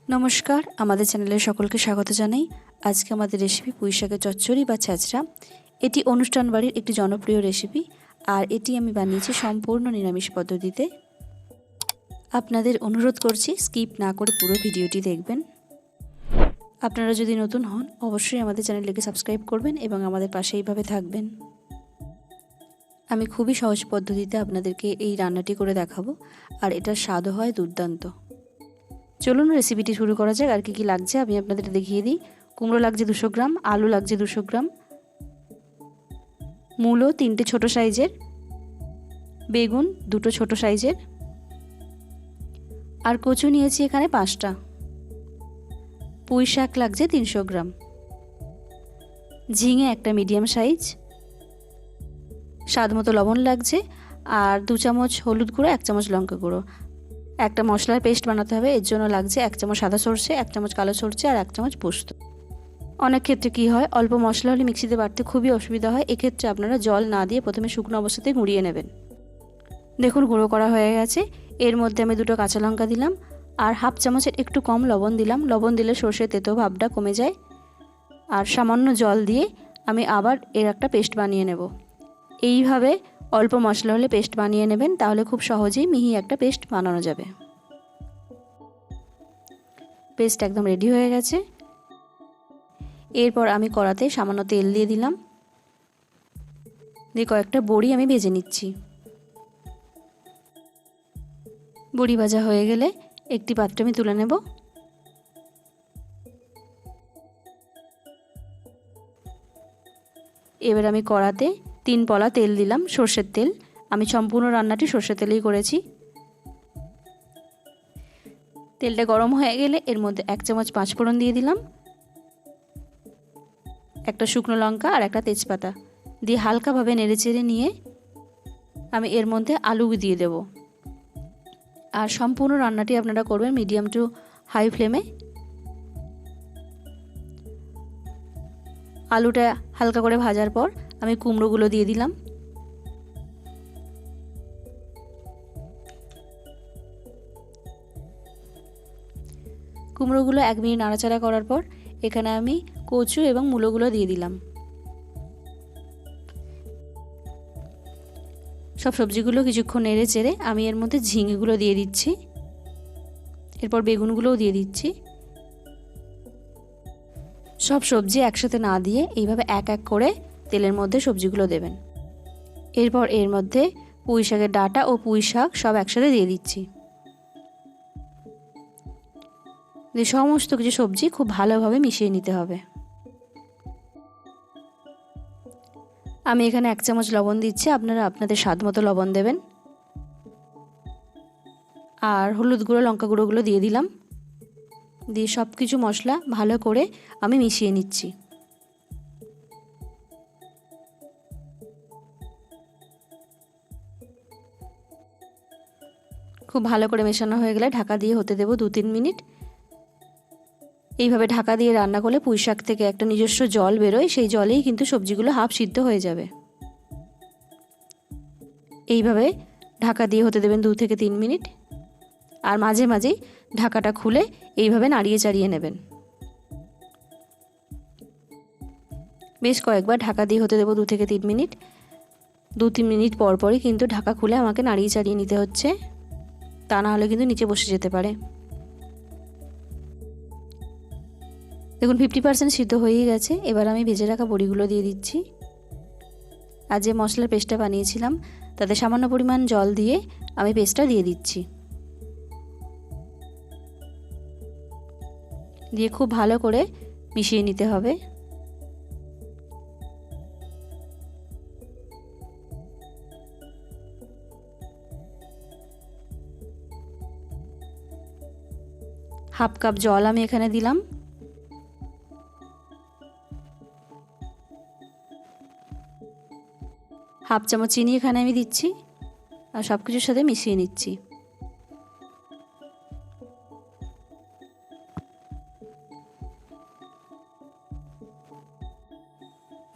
नमस्कार आमादेर चैनेले सकलके स्वागत जानाई। आज के आमादेर रेसिपि पुई शाकेर चच्चड़ी बा छ्याचरा। एटी अनुष्ठान बाड़ीर एकटी जनप्रिय रेसिपि और एटी आमी बानिয়েছি सम्पूर्ण निरामिष पद्धतिते। आपनादेर अनुरोध करछि स्किप ना करे पुरो भिडियोटी देखबेन। आपनारा यदि नतुन हन अवश्यई आमादेर चैनेलटिके सबस्क्राइब करबेन एबं आमादेर पाशे एइभाবে থাকবেন। आमी खूबই সহজ পদ্ধতিতে আপনাদেরকে এই রান্নাটি করে দেখাবো আর এটার স্বাদও হয় দুর্দান্ত। চলুন রেসিপিটি শুরু করা যাক। আর কি লাগছে আমি আপনাদের দেখিয়ে দিই। কুমড়ো লাগছে 200 গ্রাম, আলু লাগছে 200 গ্রাম, মূলো 3টে ছোট সাইজের, বেগুন 2টো ছোট সাইজের, আর কচু নিয়েছি এখানে 5টা। পুঁই শাক লাগছে 300 গ্রাম, ঝিঙে একটা মিডিয়াম সাইজ, স্বাদ মতো লবণ লাগছে, আর 2 চামচ হলুদ গুঁড়ো, 1 চামচ লঙ্কা গুঁড়ো। একটা মশলার পেস্ট বানাতে হবে, এর জন্য লাগছে 1 চামচ সাদা সরষে, 1 চামচ কালো সরষে আর 1 চামচ পোস্ত। অনেক ক্ষেত্রে কি হয়, অল্প মশলা হলে মিক্সিতে বাটতে খুবই অসুবিধা হয়। এক্ষেত্রে আপনারা জল না দিয়ে প্রথমে শুকনো অবস্থাতেই গুঁড়িয়ে নেবেন। দেখুন গুঁড়ো করা হয়ে গেছে। এর মধ্যে আমি 2টো কাঁচা লঙ্কা দিলাম আর হাফ চামচের একটু কম লবণ দিলাম। লবণ দিলে সরষের তেতো ভাবটা কমে যায়। আর সামান্য জল দিয়ে আমি আবার এর একটা পেস্ট বানিয়ে নেব। এইভাবে অল্প মশলা হলে পেস্ট বানিয়ে নেবেন, তাহলে খুব সহজেই মিহি একটা পেস্ট বানানো যাবে। পেস্ট একদম রেডি হয়ে গেছে। এরপর আমি কড়াতে সামান্য তেল দিয়ে দিলাম, দিয়ে কয়েকটা বড়ি আমি ভেজে নিচ্ছি। বড়ি ভাজা হয়ে গেলে একটি পাত্রে আমি তুলে নেব। এবার আমি কড়াতে 3 পলা তেল দিলাম, সরষের তেল। আমি সম্পূর্ণ রান্নাটি সরষের তেলেই করেছি। তেলটা গরম হয়ে গেলে এর মধ্যে 1 চামচ 5 ফোড়ন দিয়ে দিলাম, একটা শুকনো লঙ্কা আর একটা তেজপাতা দিয়ে হালকাভাবে নেড়েচেড়ে নিয়ে আমি এর মধ্যে আলু দিয়ে দেব। আর সম্পূর্ণ রান্নাটি আপনারা করবেন মিডিয়াম টু হাই ফ্লেমে। আলুটা হালকা করে ভাজার পর আমি কুমড়োগুলো দিয়ে দিলাম। কুমড়োগুলো 1 মিনিট নাড়াচাড়া করার পর এখানে আমি কচু এবং মূলোগুলো দিয়ে দিলাম। সব সবজিগুলো কিছুক্ষণ নেড়ে চেড়ে আমি এর মধ্যে ঝিঙেগুলো দিয়ে দিচ্ছি, এরপর বেগুনগুলোও দিয়ে দিচ্ছি। সব সবজি একসাথে না দিয়ে এইভাবে এক এক করে তেলের মধ্যে সবজিগুলো দেবেন। এরপর এর মধ্যে পুঁই শাকের ডাঁটা ও পুঁই শাক সব একসাথে দিয়ে দিচ্ছি। সমস্ত কিছু সবজি খুব ভালোভাবে মিশিয়ে নিতে হবে। আমি এখানে 1 চামচ লবণ দিচ্ছি, আপনারা আপনাদের স্বাদ মতো লবণ দেবেন। আর হলুদ গুঁড়ো লঙ্কা গুঁড়োগুলো দিয়ে দিলাম, দিয়ে সব কিছু মশলা ভালো করে আমি মিশিয়ে নিচ্ছি। খুব ভালো করে মেশানো হয়ে গেলে ঢাকা দিয়ে হতে দেব 2-3 মিনিট। এইভাবে ঢাকা দিয়ে রান্না করলে পুঁই শাক থেকে একটা নিজস্ব জল বেরোয়, সেই জলেই কিন্তু সবজিগুলো হাফ সিদ্ধ হয়ে যাবে। এইভাবে ঢাকা দিয়ে হতে দেবেন 2 থেকে 3 মিনিট। আর মাঝে মাঝেই ঢাকাটা খুলে এইভাবে নাড়িয়ে চাড়িয়ে নেবেন। বেশ কয়েকবার ঢাকা দিয়ে হতে দেব 2 থেকে 3 মিনিট। 2-3 মিনিট পর পরই কিন্তু ঢাকা খুলে আমাকে নাড়িয়ে চাড়িয়ে নিতে হচ্ছে, তা না হলে কিন্তু নিচে বসে যেতে পারে। দেখুন 50% সিদ্ধ হয়েই গেছে। এবার আমি ভেজে রাখা বড়িগুলো দিয়ে দিচ্ছি। আর যে মশলার পেস্টটা বানিয়েছিলাম তাতে সামান্য পরিমাণ জল দিয়ে আমি পেস্টটা দিয়ে দিচ্ছি। দিয়ে খুব ভালো করে মিশিয়ে নিতে হবে। হাফ কাপ জল আমি এখানে দিলাম। হাফ চামচ চিনি এখানে আমি দিচ্ছি আর সব কিছুর সাথে মিশিয়ে নিচ্ছি।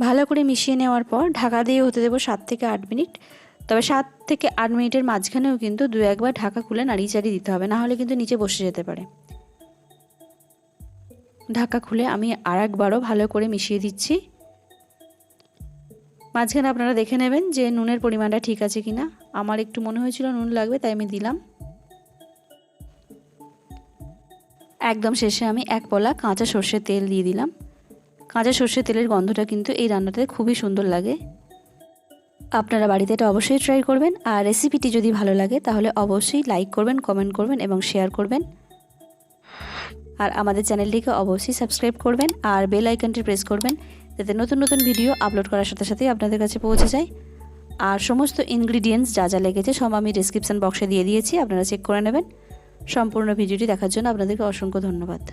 ভালো করে মিশিয়ে নেওয়ার পর ঢাকা দিয়ে হতে দেব 7 থেকে 8 মিনিট। তবে 7 থেকে 8 মিনিটের মাঝখানেও কিন্তু 2-1 বার ঢাকা খুলে নাড়িয়ে চাড়িয়ে দিতে হবে, না হলে কিন্তু নিচে বসে যেতে পারে। ঢাকা খুলে আমি আরেকবারও ভালো করে মিশিয়ে দিচ্ছি। মাঝখানে আপনারা দেখে নেবেন যে নুনের পরিমাণটা ঠিক আছে কিনা। আমার একটু মনে হয়েছিল নুন লাগবে, তাই আমি দিলাম। একদম শেষে আমি এক পলা কাঁচা সর্ষের তেল দিয়ে দিলাম। কাঁচা সর্ষের তেলের গন্ধটা কিন্তু এই রান্নাটাতে খুবই সুন্দর লাগে। আপনারা বাড়িতে এটা অবশ্যই ট্রাই করবেন। আর রেসিপিটি যদি ভালো লাগে তাহলে অবশ্যই লাইক করবেন, কমেন্ট করবেন এবং শেয়ার করবেন। আর আমাদের চ্যানেলটিকে অবশ্যই সাবস্ক্রাইব করবেন আর বেল আইকনটি প্রেস করবেন, যাতে নতুন নতুন ভিডিও আপলোড করার সাথে সাথেই আপনাদের কাছে পৌঁছে যায়। আর সমস্ত ইনগ্রিডিয়েন্টস যা যা লেগেছে সব আমি ডেসক্রিপশন বক্সে দিয়ে দিয়েছি, আপনারা চেক করে নেবেন। সম্পূর্ণ ভিডিওটি দেখার জন্য আপনাদেরকে অসংখ্য ধন্যবাদ।